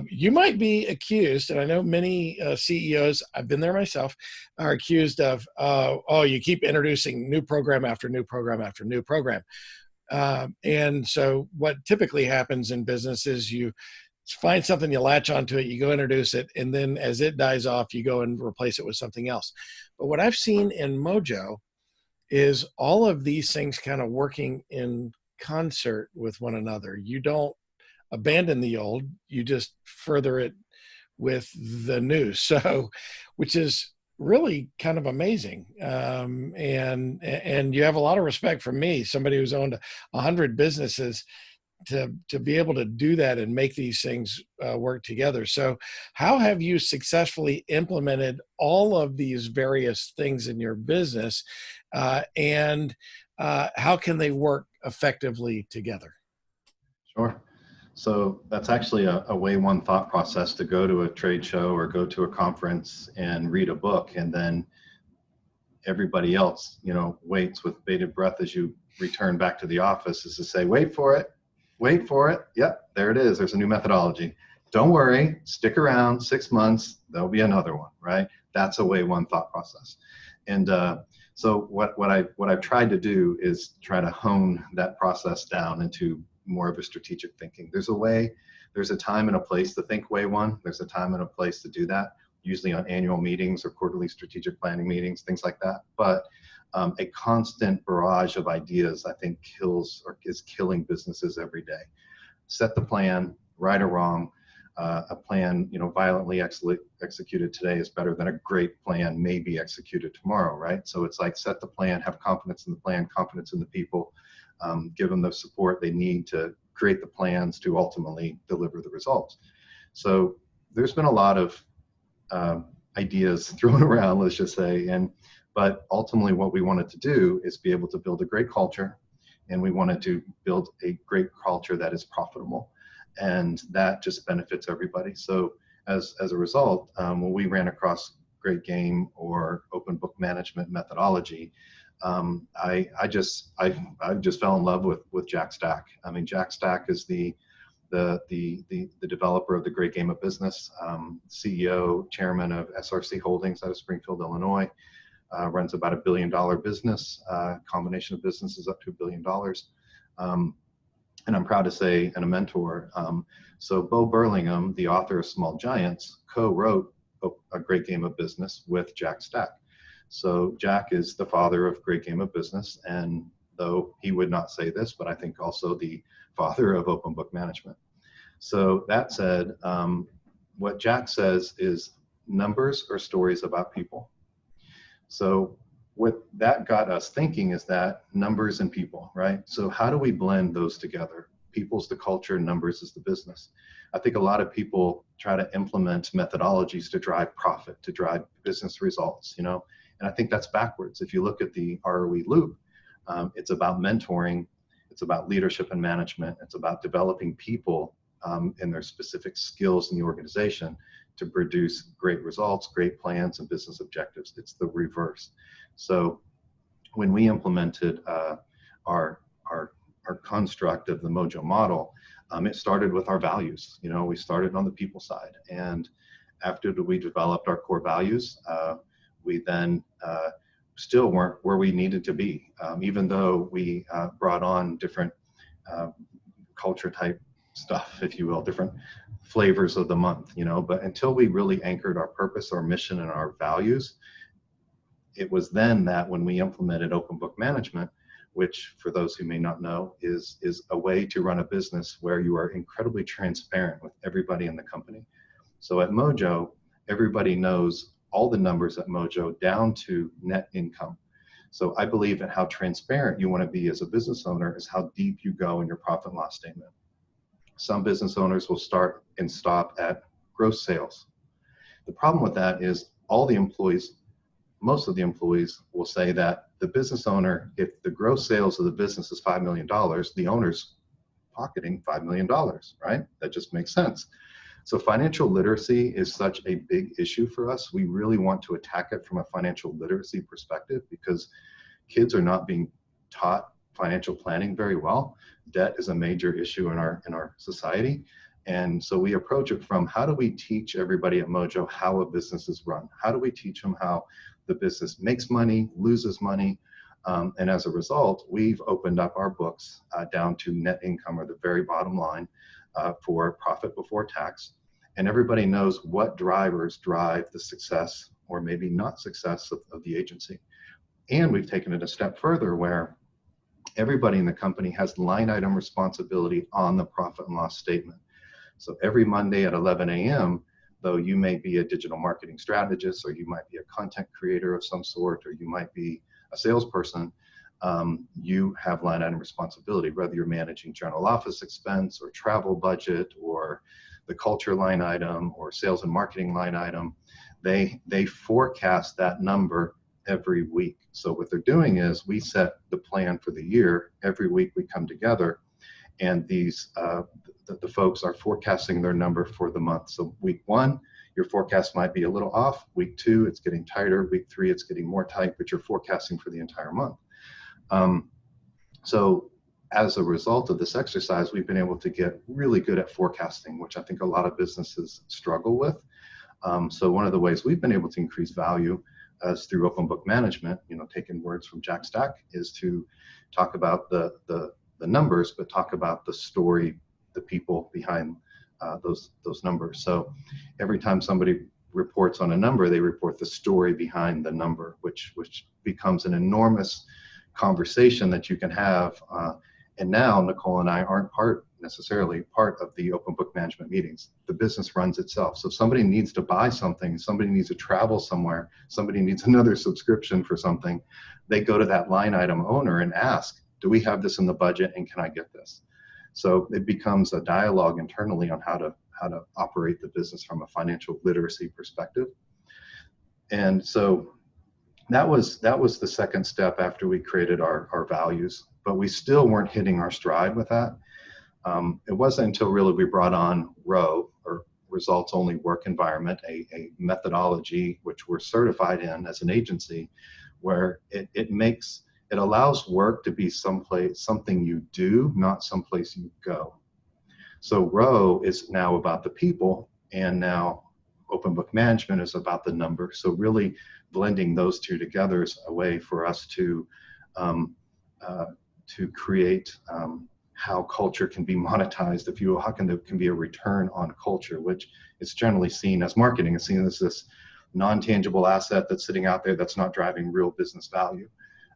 you might be accused, and I know many CEOs, I've been there myself, are accused of, oh, you keep introducing new program after new program after new program. And so what typically happens in business is you find something, you latch onto it, you go introduce it, and then as it dies off, you go and replace it with something else. But what I've seen in Mojo is all of these things kind of working in concert with one another. You don't abandon the old, you just further it with the new. So, which is really kind of amazing. And you have a lot of respect from me, somebody who's owned 100 businesses, to be able to do that and make these things work together. So how have you successfully implemented all of these various things in your business, and how can they work effectively together? Sure. So that's actually a way one thought process, to go to a trade show or go to a conference and read a book, and then everybody else, waits with bated breath as you return back to the office, is to say, wait for it. Yep, there it is. There's a new methodology. Don't worry, stick around 6 months, there'll be another one, right? That's a way one thought process. And so what I've tried to do is try to hone that process down into more of a strategic thinking. There's a time and a place to think way one. There's a time and a place to do that, usually on annual meetings or quarterly strategic planning meetings, things like that. But a constant barrage of ideas, I think, is killing businesses every day. Set the plan, right or wrong. A plan, violently executed today is better than a great plan maybe executed tomorrow, right? So it's like, set the plan, have confidence in the plan, confidence in the people, give them the support they need to create the plans to ultimately deliver the results. So there's been a lot of ideas thrown around, let's just say, but ultimately what we wanted to do is be able to build a great culture, and we wanted to build a great culture that is profitable, and that just benefits everybody. So as a result, when we ran across Great Game or open book management methodology, I just fell in love with Jack Stack. I mean, Jack Stack is the developer of the Great Game of Business, CEO, chairman of SRC Holdings out of Springfield, Illinois. Runs about $1 billion business, combination of businesses up to $1 billion. And I'm proud to say, and a mentor. So Bo Burlingham, the author of Small Giants, co-wrote A Great Game of Business with Jack Stack. So Jack is the father of Great Game of Business, and though he would not say this, but I think also the father of open book management. So that said, what Jack says is numbers are stories about people. So what that got us thinking is that numbers and people, right? So how do we blend those together? People's the culture, numbers is the business. I think a lot of people try to implement methodologies to drive profit, to drive business results, and I think that's backwards. If you look at the ROE loop, it's about mentoring, it's about leadership and management, it's about developing people and their specific skills in the organization to produce great results, great plans, and business objectives. It's the reverse. So when we implemented our construct of the Mojo model, it started with our values. We started on the people side, and after we developed our core values, we then still weren't where we needed to be, even though we brought on different culture type stuff, if you will, different flavors of the month, but until we really anchored our purpose, our mission, and our values, it was then that when we implemented open book management, which for those who may not know is a way to run a business where you are incredibly transparent with everybody in the company. So at Mojo, everybody knows all the numbers at Mojo down to net income. So I believe in how transparent you want to be as a business owner is how deep you go in your profit and loss statement. Some business owners will start and stop at gross sales. The problem with that is all the employees, most of the employees will say that the business owner, if the gross sales of the business is $5 million, the owner's pocketing $5 million, right? That just makes sense. So financial literacy is such a big issue for us. We really want to attack it from a financial literacy perspective because kids are not being taught financial planning very well. Debt is a major issue in our society. And so we approach it from how do we teach everybody at Mojo how a business is run? How do we teach them how the business makes money, loses money? And as a result, we've opened up our books down to net income, or the very bottom line, for profit before tax. And everybody knows what drivers drive the success or maybe not success of the agency. And we've taken it a step further where everybody in the company has line item responsibility on the profit and loss statement. So every Monday at 11 a.m., though you may be a digital marketing strategist, or you might be a content creator of some sort, or you might be a salesperson, you have line item responsibility, whether you're managing general office expense or travel budget or the culture line item or sales and marketing line item. They forecast that number every week. So what they're doing is we set the plan for the year. Every week we come together, and these the folks are forecasting their number for the month. So week 1, your forecast might be a little off. Week 2, it's getting tighter. Week 3, it's getting more tight, but you're forecasting for the entire month. So as a result of this exercise, we've been able to get really good at forecasting, which I think a lot of businesses struggle with. So one of the ways we've been able to increase value is through open book management, taking words from Jack Stack, is to talk about the numbers, but talk about the story, the people behind those numbers. So every time somebody reports on a number, they report the story behind the number, which becomes an enormous conversation that you can have. And now Nicole and I aren't necessarily part of the open book management meetings. The business runs itself. So if somebody needs to buy something, somebody needs to travel somewhere, somebody needs another subscription for something, they go to that line item owner and ask, do we have this in the budget and can I get this? So it becomes a dialogue internally on how to operate the business from a financial literacy perspective. And so that was the second step after we created our values, but we still weren't hitting our stride with that. It wasn't until really we brought on ROE, or Results Only Work Environment, a methodology which we're certified in as an agency, where it allows work to be something you do, not someplace you go. So ROE is now about the people, and now open book management is about the numbers. So really blending those two together is a way for us to create how culture can be monetized, if you will. How there can be a return on culture, which is generally seen as marketing. It's seen as this non-tangible asset that's sitting out there that's not driving real business value.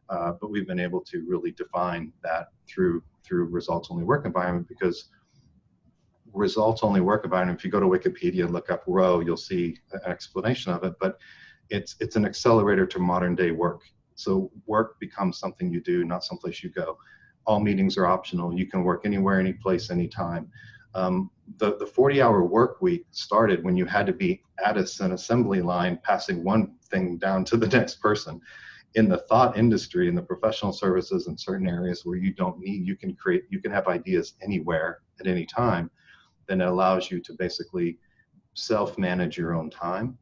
But we've been able to really define that through Results Only Work Environment, because Results Only Work Environment, if you go to Wikipedia and look up ROE, you'll see an explanation of it, but it's an accelerator to modern day work. So work becomes something you do, not someplace you go. All meetings are optional. You can work anywhere, any place, anytime. The 40-hour work week started when you had to be at an assembly line passing one thing down to the next person. In the thought industry, in the professional services, in certain areas where you can have ideas anywhere at any time, then it allows you to basically self-manage your own time.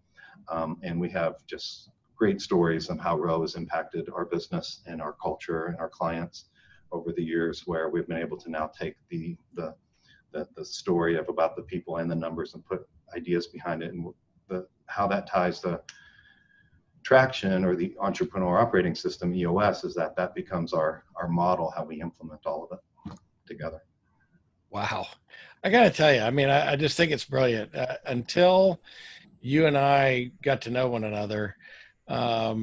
And we have just great stories on how ROE has impacted our business and our culture and our clients over the years, where we've been able to now take the story about the people and the numbers and put ideas behind it, and how that ties to traction, or the entrepreneur operating system, EOS, is that becomes our model, how we implement all of it together. Wow. I got to tell you, I mean, I just think it's brilliant. Until you and I got to know one another, I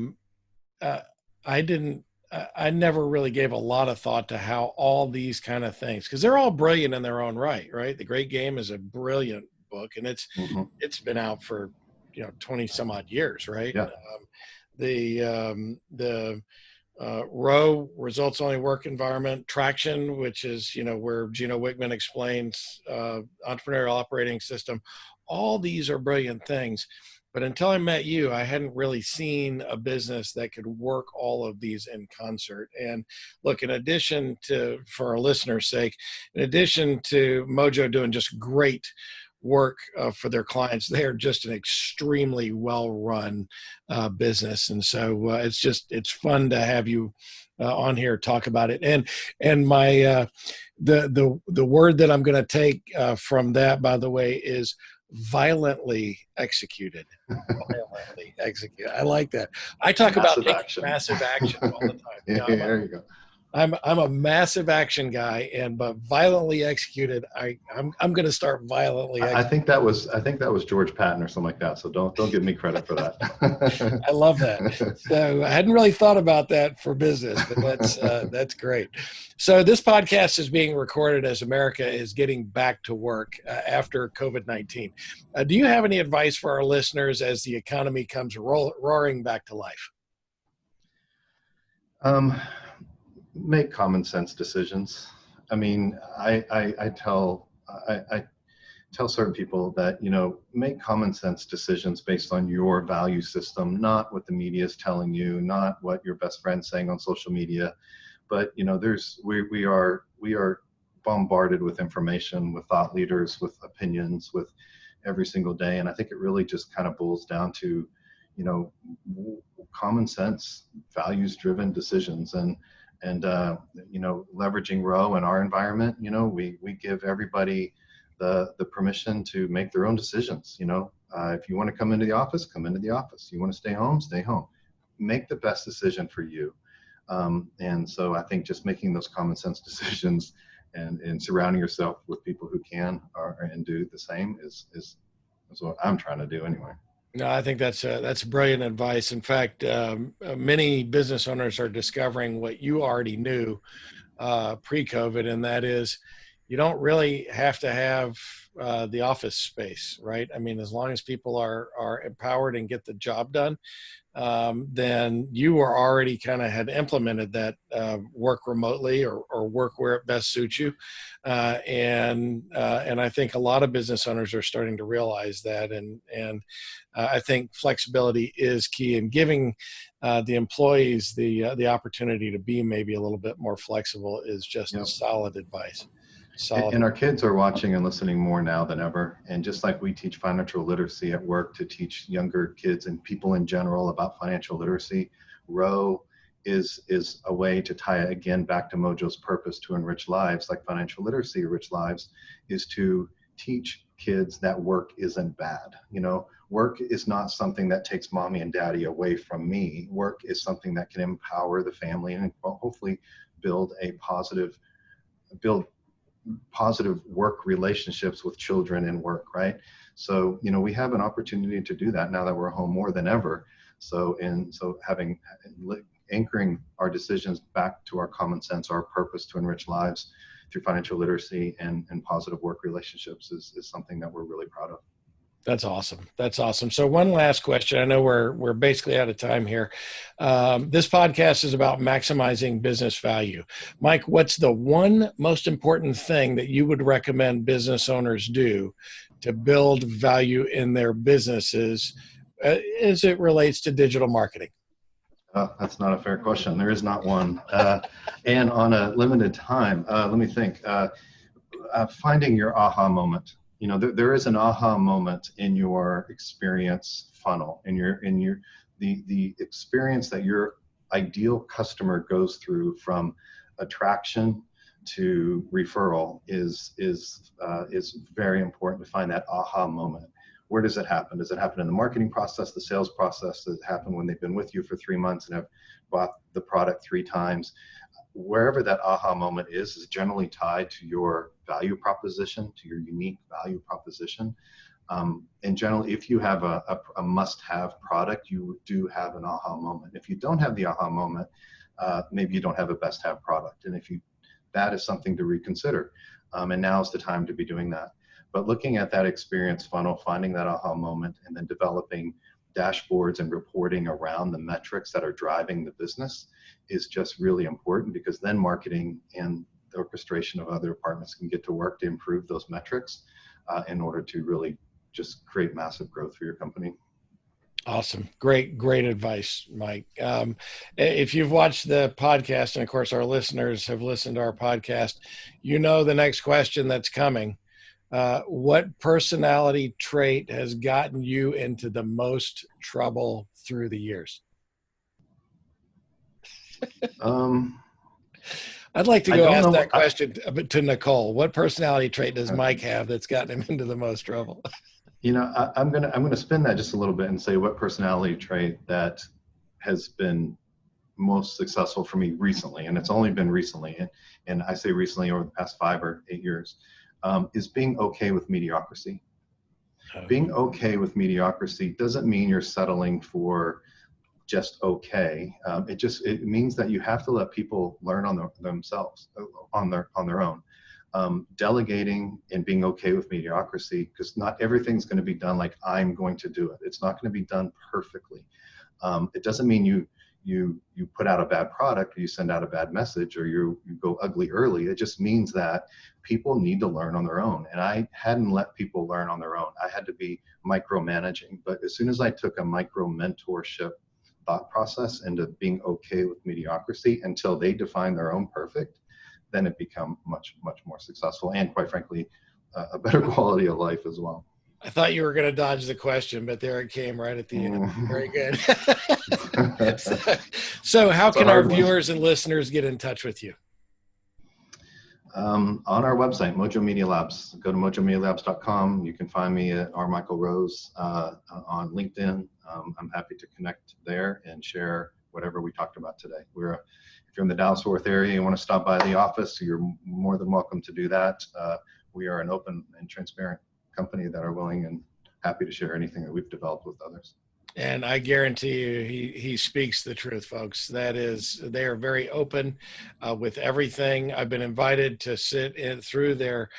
never really gave a lot of thought to how all these kind of things, because they're all brilliant in their own right? The Great Game is a brilliant book, and it's been out for 20 some odd years, right? Yeah. The ROE, Results Only Work Environment, Traction, which is where Gino Wickman explains entrepreneurial operating system. All these are brilliant things, But until I met you, I hadn't really seen a business that could work all of these in concert. And look, in addition to, for our listeners' sake, in addition to Mojo doing just great work for their clients, they are just an extremely well-run business. And so it's fun to have you on here talk about it. And my the word that I'm going to take from that, by the way, is violently executed. Violently executed. I like that. I talk about taking massive action all the time. There you go. I'm a massive action guy, but violently executed. I'm going to start violently. I think that was George Patton or something like that. So don't give me credit for that. I love that. So I hadn't really thought about that for business, but that's great. So this podcast is being recorded as America is getting back to work after COVID-19. Do you have any advice for our listeners as the economy comes roaring back to life? Make common sense decisions. I mean, I tell certain people that, make common sense decisions based on your value system, not what the media is telling you, not what your best friend's saying on social media. But, we are bombarded with information, with thought leaders, with opinions, with every single day. And I think it really just kind of boils down to, common sense, values driven decisions. And leveraging ROE in our environment, we give everybody the permission to make their own decisions. If you want to come into the office, come into the office. You want to stay home, stay home. Make the best decision for you. And so I think just making those common sense decisions and surrounding yourself with people who can and do the same is what I'm trying to do anyway. No, I think that's brilliant advice. In fact, many business owners are discovering what you already knew pre-COVID, and that is you don't really have to have the office space, right? I mean, as long as people are empowered and get the job done, then you were already kind of had implemented that work remotely or work where it best suits you. And I think a lot of business owners are starting to realize that. And I think flexibility is key in giving the employees the opportunity to be maybe a little bit more flexible is just solid advice. And our kids are watching and listening more now than ever. And just like we teach financial literacy at work to teach younger kids and people in general about financial literacy, ROE is a way to tie it again back to Mojo's purpose to enrich lives, like financial literacy enrich lives, is to teach kids that work isn't bad. Work is not something that takes mommy and daddy away from me. Work is something that can empower the family and hopefully build positive work relationships with children and work, right? So, we have an opportunity to do that now that we're home more than ever. So anchoring our decisions back to our common sense, our purpose to enrich lives through financial literacy and positive work relationships is something that we're really proud of. That's awesome. That's awesome. So one last question. I know we're basically out of time here. This podcast is about maximizing business value. Mike, what's the one most important thing that you would recommend business owners do to build value in their businesses as it relates to digital marketing? That's not a fair question. There is not one. And on a limited time, let me think. Finding your aha moment. There is an aha moment in your experience funnel, in the experience that your ideal customer goes through from attraction to referral is very important to find that aha moment. Where does it happen? Does it happen in the marketing process, the sales process? Does it happen when they've been with you for 3 months and have bought the product 3 times? Wherever that aha moment is generally tied to your value proposition, to your unique value proposition. And generally, if you have a must-have product, you do have an aha moment. If you don't have the aha moment, maybe you don't have a best-have product. And that is something to reconsider. And now is the time to be doing that. But looking at that experience funnel, finding that aha moment, and then developing dashboards and reporting around the metrics that are driving the business is just really important, because then marketing and the orchestration of other departments can get to work to improve those metrics in order to really just create massive growth for your company. Awesome. Great advice, Mike. If you've watched the podcast, and of course our listeners have listened to our podcast, you know the next question that's coming. What personality trait has gotten you into the most trouble through the years? I'd like to go ask that question to Nicole. What personality trait does Mike have that's gotten him into the most trouble? I'm gonna spin that just a little bit and say what personality trait that has been most successful for me recently, and it's only been recently, and I say recently over the past 5 or 8 years, is being okay with mediocrity. Being okay with mediocrity doesn't mean you're settling for just okay. It means that you have to let people learn themselves on their own. Delegating and being okay with mediocrity, because not everything's going to be done like I'm going to do it. It's not going to be done perfectly. It doesn't mean you put out a bad product, or you send out a bad message, or you go ugly early. It just means that people need to learn on their own. And I hadn't let people learn on their own. I had to be micromanaging. But as soon as I took a micro mentorship thought process into being okay with mediocrity until they define their own perfect, then it become much more successful, and quite frankly, a better quality of life as well. I thought you were going to dodge the question, but there it came right at the end. Very good. So how can our viewers and listeners get in touch with you? On our website, Mojo Media Labs. Go to mojomedialabs.com. You can find me at R. Michael Rose on LinkedIn. I'm happy to connect there and share whatever we talked about today. If you're in the Dallas-Fort Worth area, you want to stop by the office, you're more than welcome to do that. We are an open and transparent company that are willing and happy to share anything that we've developed with others. And I guarantee you, he speaks the truth, folks. They are very open with everything. I've been invited to sit in through their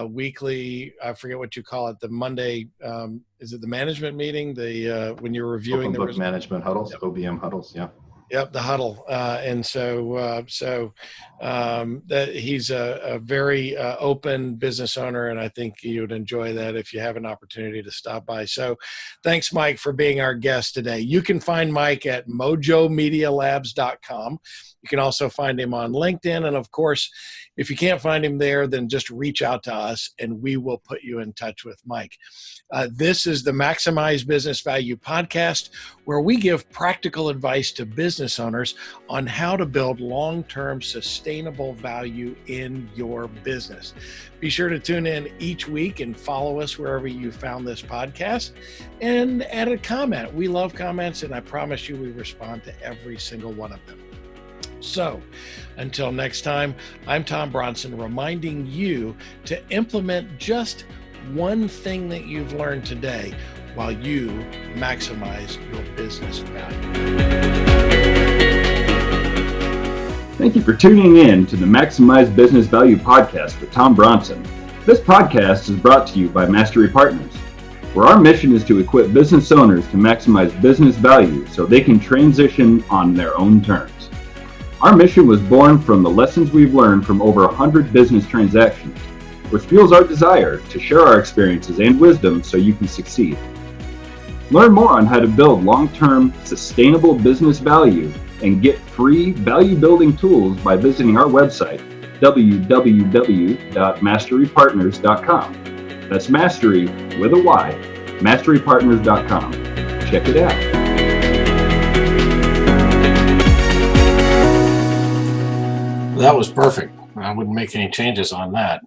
weekly, I forget what you call it, the Monday, is it the management meeting? When you're reviewing Open book management huddles, yep. OBM huddles, yeah. Yep, the huddle. And so that he's a very open business owner, and I think you would enjoy that if you have an opportunity to stop by. So thanks, Mike, for being our guest today. You can find Mike at mojomedialabs.com. You can also find him on LinkedIn. And of course, if you can't find him there, then just reach out to us and we will put you in touch with Mike. This is the Maximize Business Value podcast, where we give practical advice to business owners on how to build long-term sustainable value in your business. Be sure to tune in each week and follow us wherever you found this podcast, and add a comment. We love comments, and I promise you we respond to every single one of them. So until next time, I'm Tom Bronson, reminding you to implement just one thing that you've learned today while you maximize your business value. Thank you for tuning in to the Maximize Business Value podcast with Tom Bronson. This podcast is brought to you by Mastery Partners, where our mission is to equip business owners to maximize business value so they can transition on their own terms. Our mission was born from the lessons we've learned from over 100 business transactions, which fuels our desire to share our experiences and wisdom so you can succeed. Learn more on how to build long-term, sustainable business value and get free value-building tools by visiting our website, www.masterypartners.com. That's mastery with a Y, masterypartners.com. Check it out. That was perfect. I wouldn't make any changes on that.